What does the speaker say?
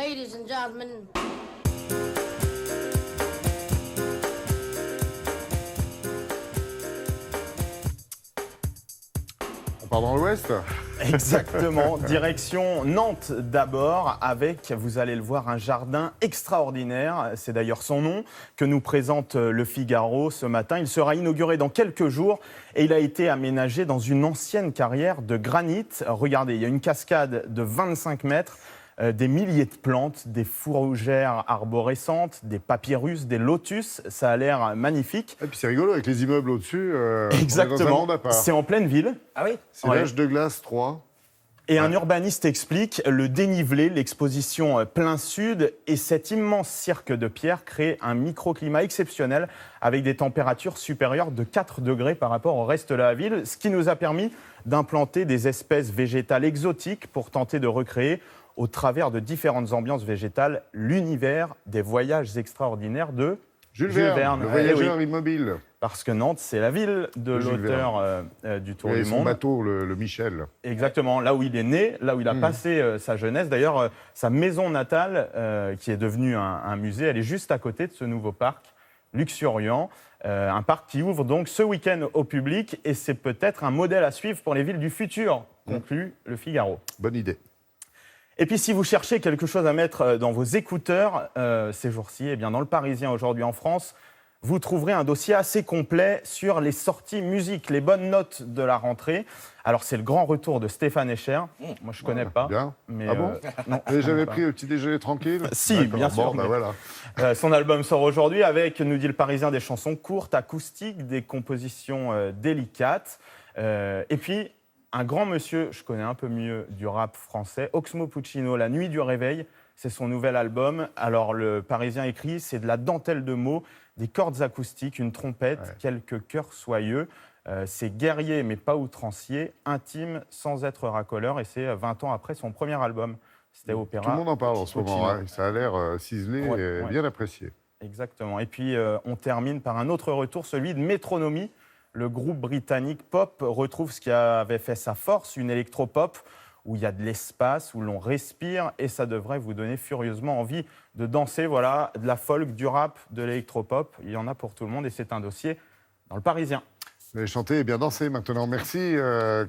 Ladies and gentlemen. On part dans l'Ouest. Exactement, direction Nantes d'abord avec, vous allez le voir, un jardin extraordinaire. C'est d'ailleurs son nom que nous présente le Figaro ce matin. Il sera inauguré dans quelques jours et il a été aménagé dans une ancienne carrière de granit. Regardez, il y a une cascade de 25 mètres, des milliers de plantes, des fourragères arborescentes, des papyrus, des lotus. Ça a l'air magnifique. Et puis c'est rigolo avec les immeubles au-dessus. On est dans un Exactement, monde à part. c'est en pleine ville. Ah oui? C'est l'âge de glace 3. Et un urbaniste explique le dénivelé, l'exposition plein sud et cet immense cirque de pierre crée un microclimat exceptionnel avec des températures supérieures de 4 degrés par rapport au reste de la ville, ce qui nous a permis d'implanter des espèces végétales exotiques pour tenter de recréer, au travers de différentes ambiances végétales, l'univers des voyages extraordinaires de Jules Verne, le voyageur immobile. Parce que Nantes, c'est la ville de Jules l'auteur du Tour Et du son Monde. bateau, le Michel. Exactement, là où il est né, là où il a passé sa jeunesse. D'ailleurs, sa maison natale, qui est devenue un musée, elle est juste à côté de ce nouveau parc luxuriant. Un parc qui ouvre donc ce week-end au public et c'est peut-être un modèle à suivre pour les villes du futur, conclut le Figaro. Bonne idée. Et puis si vous cherchez quelque chose à mettre dans vos écouteurs ces jours-ci, eh bien dans Le Parisien aujourd'hui en France, vous trouverez un dossier assez complet sur les sorties musique, les bonnes notes de la rentrée. Alors c'est le grand retour de Stéphane Echer. Moi je ne connais pas. Bien. Mais, Ah bon non, Et j'avais je connais pris le petit déjeuner tranquille. Si, D'accord. bien sûr, Bon, bah mais- voilà. Son album sort aujourd'hui avec, nous dit Le Parisien, des chansons courtes, acoustiques, des compositions délicates. Et puis, un grand monsieur, je connais un peu mieux du rap français, Oxmo Puccino, La Nuit du Réveil, c'est son nouvel album. Alors, Le Parisien écrit, c'est de la dentelle de mots, des cordes acoustiques, une trompette, quelques chœurs soyeux. C'est guerrier, mais pas outrancier, intime, sans être racoleur, et c'est 20 ans après son premier album. C'était Opéra. Tout le monde en parle en ce moment. Puccino. Hein. Ça a l'air ciselé Ouais, et ouais. bien apprécié. Exactement. Et puis, on termine par un autre retour, celui de Métronomie. Le groupe britannique Pop retrouve ce qui avait fait sa force, une électropop où il y a de l'espace, où l'on respire, et ça devrait vous donner furieusement envie de danser. Voilà, de la folk, du rap, de l'électropop. Il y en a pour tout le monde, et c'est un dossier dans Le Parisien. Vous allez chanter et bien danser maintenant. Merci Clément.